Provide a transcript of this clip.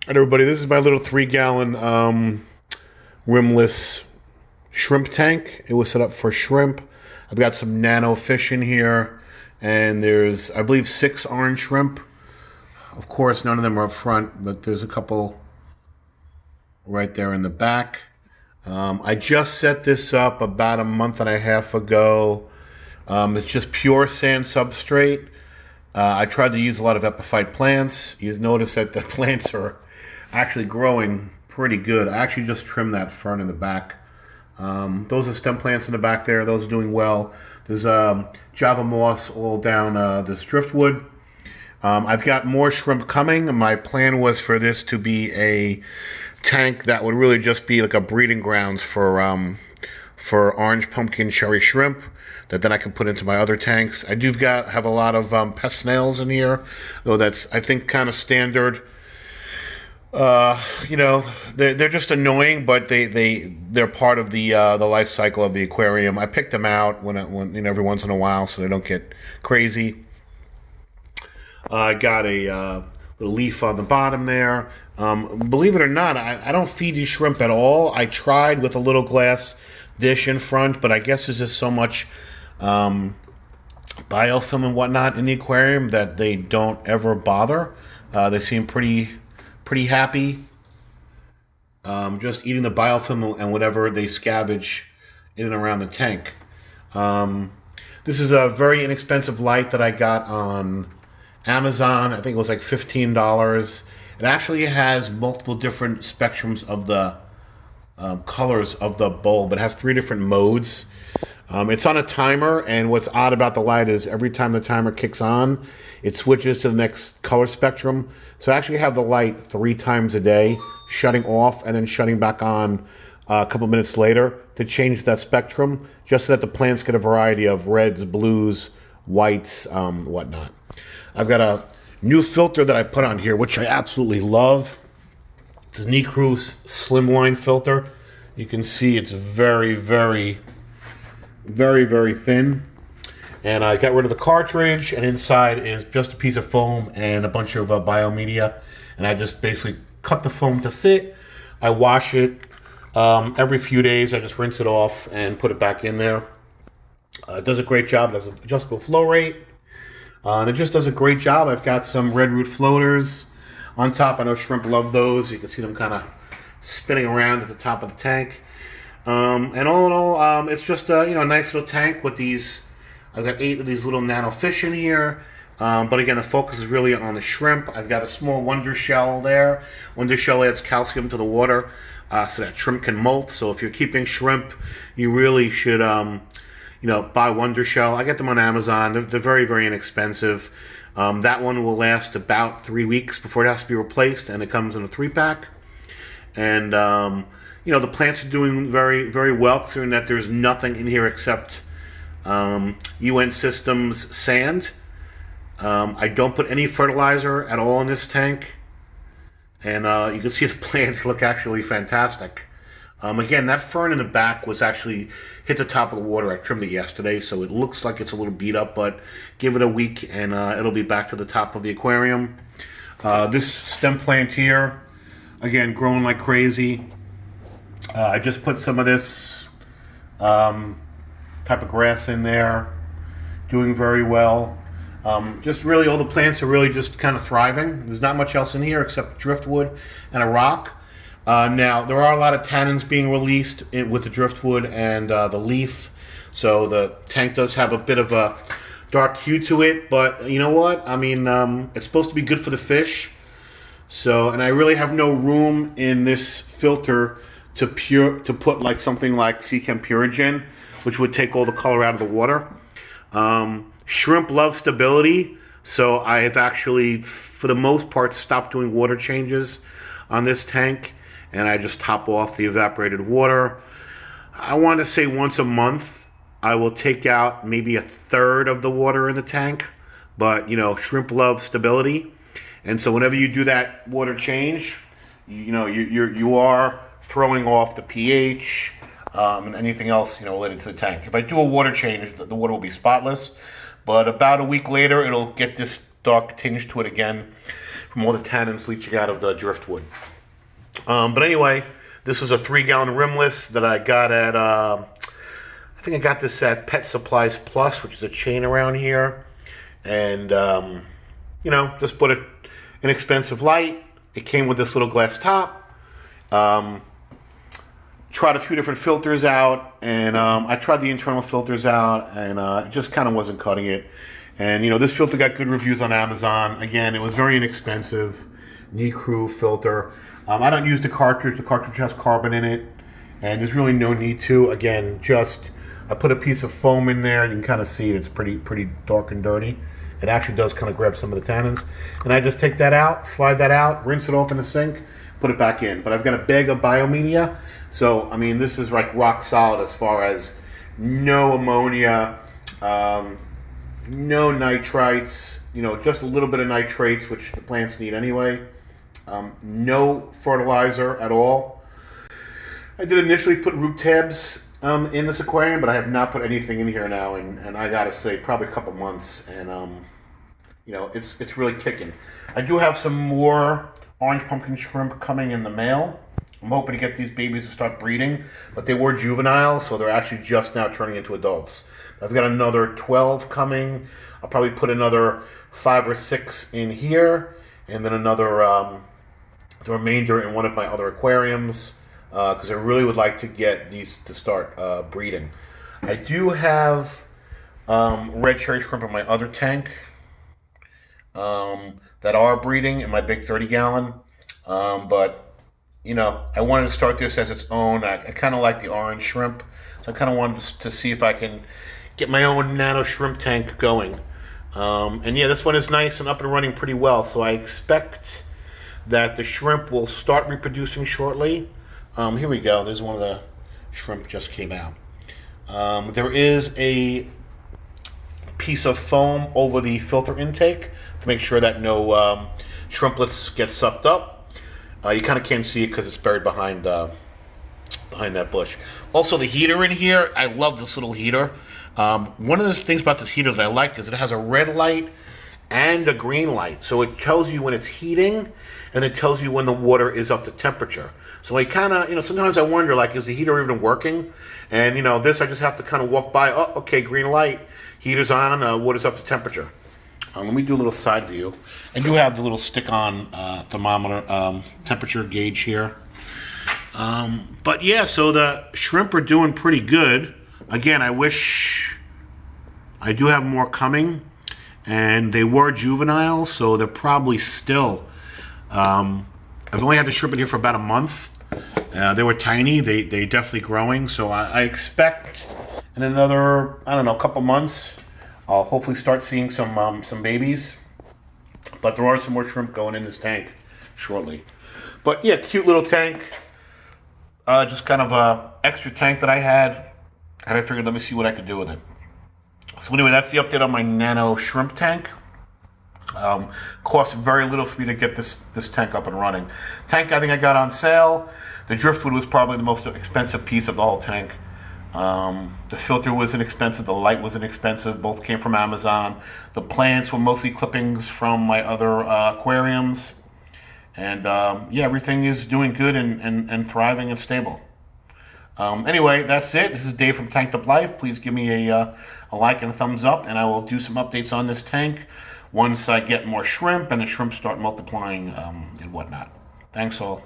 Alright, everybody, this is my little 3-gallon rimless shrimp tank. It was set up for shrimp. I've got some Nano fish in here, and there's, I believe, 6 orange shrimp. Of course, none of them are up front, but there's a couple right there in the back. I just set this up about a month and a half ago. It's just pure sand substrate. I tried to use a lot of epiphyte plants. You notice that the plants are actually growing pretty good. I actually just trimmed that fern in the back. Those are stem plants in the back there. Those are doing well. There's Java moss all down this driftwood. I've got more shrimp coming. My plan was for this to be a tank that would really just be like a breeding grounds for orange pumpkin cherry shrimp that then I can put into my other tanks. I do have a lot of pest snails in here, though that's, I think, kind of standard. They're just annoying, but they're part of the life cycle of the aquarium. I pick them out when every once in a while, so they don't get crazy. I got a little leaf on the bottom there. Believe it or not, I don't feed these shrimp at all. I tried with a little glass dish in front, but I guess there's just so much biofilm and whatnot in the aquarium that they don't ever bother. They seem pretty happy just eating the biofilm and whatever they scavenge in and around the tank. This is a very inexpensive light that I got on Amazon. I think it was like $15. It actually has multiple different spectrums of the colors of the bulb. It has 3 different modes. It's on a timer, and what's odd about the light is every time the timer kicks on, it switches to the next color spectrum. So I actually have the light 3 times a day, shutting off and then shutting back on a couple minutes later to change that spectrum, just so that the plants get a variety of reds, blues, whites, whatnot. I've got a new filter that I put on here, which I absolutely love. It's a Necru Slimline filter. You can see it's very, very, very, very thin. And I got rid of the cartridge, and inside is just a piece of foam and a bunch of biomedia. And I just basically cut the foam to fit. I wash it every few days. I just rinse it off and put it back in there. It does a great job. It has an adjustable flow rate. And it just does a great job. I've got some red root floaters on top. I know shrimp love those. You can see them kind of spinning around at the top of the tank. And all in all, it's just a nice little tank with these. I've got 8 of these little nano fish in here. But again, the focus is really on the shrimp. I've got a small wonder shell there. Wonder shell adds calcium to the water so that shrimp can molt. So if you're keeping shrimp, you really should buy wonder shell. I get them on Amazon. They're very, very inexpensive. That one will last about 3 weeks before it has to be replaced, and it comes in a 3-pack. And the plants are doing very, very well, considering that there's nothing in here except UN Systems sand. I don't put any fertilizer at all in this tank, and you can see the plants look actually fantastic. Again, that fern in the back was actually hit the top of the water. I trimmed it yesterday, so it looks like it's a little beat up, but give it a week and it'll be back to the top of the aquarium. This stem plant here, again, growing like crazy. I just put some of this type of grass in there, doing very well. Just really all the plants are really just kind of thriving. There's not much else in here except driftwood and a rock. Now, there are a lot of tannins being released with the driftwood and the leaf, so the tank does have a bit of a dark hue to it, but you know what? I mean, it's supposed to be good for the fish, and I really have no room in this filter to put like something like Seachem Purigen, which would take all the color out of the water. Shrimp love stability, so I have actually, for the most part, stopped doing water changes on this tank, and I just top off the evaporated water. I want to say once a month I will take out maybe a third of the water in the tank, but shrimp love stability, and so whenever you do that water change, you are throwing off the pH and anything else related to the tank. If I do a water change, the water will be spotless, but about a week later it'll get this dark tinge to it again. from all the tannins leaching out of the driftwood. But anyway, this was a 3-gallon rimless that I got at, I think I got this at Pet Supplies Plus, which is a chain around here. And, you know, just put an inexpensive light. It came with this little glass top. Tried a few different filters out, and I tried the internal filters out, and it just kind of wasn't cutting it. And, you know, this filter got good reviews on Amazon. Again, it was very inexpensive. Crew filter. I don't use the cartridge. The cartridge has carbon in it, and there's really no need to. Again, just I put a piece of foam in there. You can kind of see it. It's pretty dark and dirty. It actually does kind of grab some of the tannins. And I just take that out, slide that out, rinse it off in the sink, put it back in. But I've got a bag of biomedia. So, I mean, this is like rock solid as far as no ammonia, no nitrites, you know, just a little bit of nitrates, which the plants need anyway. No fertilizer at all. I did initially put root tabs in this aquarium, but I have not put anything in here now, and I gotta say, probably a couple months, and you know, it's really kicking. I do have some more orange pumpkin shrimp coming in the mail. I'm hoping to get these babies to start breeding, but they were juvenile, so they're actually just now turning into adults. I've got another 12 coming. I'll probably put another 5 or 6 in here, and then another the remainder in one of my other aquariums, because I really would like to get these to start breeding. I do have red cherry shrimp in my other tank that are breeding in my big 30-gallon, but you know, I wanted to start this as its own. I kind of like the orange shrimp, so I kind of wanted to see if I can get my own Nano shrimp tank going. And yeah, this one is nice and up and running pretty well, so I expect that the shrimp will start reproducing shortly. Here we go. There's one of the shrimp just came out. There is a piece of foam over the filter intake to make sure that no shrimplets get sucked up. You kind of can't see it because it's buried behind that bush. Also, the heater in here, I love this little heater. One of the things about this heater that I like is it has a red light and a green light. So it tells you when it's heating, and it tells you when the water is up to temperature. So I kind of, you know, sometimes I wonder, like, is the heater even working? And, you know, this I just have to kind of walk by, oh, okay, green light, heater's on, water's up to temperature. Let me do a little side view. I do have the little stick-on thermometer temperature gauge here. But yeah, so the shrimp are doing pretty good. Again, I wish I do have more coming, and they were juvenile, so they're probably still. I've only had the shrimp in here for about a month. They were tiny. They definitely growing, so I expect in another, I don't know, couple months, I'll hopefully start seeing some babies. But there are some more shrimp going in this tank shortly. But yeah, cute little tank. Just kind of a extra tank that I had. And I figured, let me see what I could do with it. So anyway, that's the update on my Nano shrimp tank. Cost very little for me to get this tank up and running. Tank I think I got on sale. The driftwood was probably the most expensive piece of the whole tank. The filter was inexpensive. The light was inexpensive. Both came from Amazon. The plants were mostly clippings from my other aquariums. And yeah, everything is doing good and thriving and stable. Anyway, that's it. This is Dave from Tanked Up Life. Please give me a like and a thumbs up, and I will do some updates on this tank once I get more shrimp and the shrimp start multiplying and whatnot. Thanks all.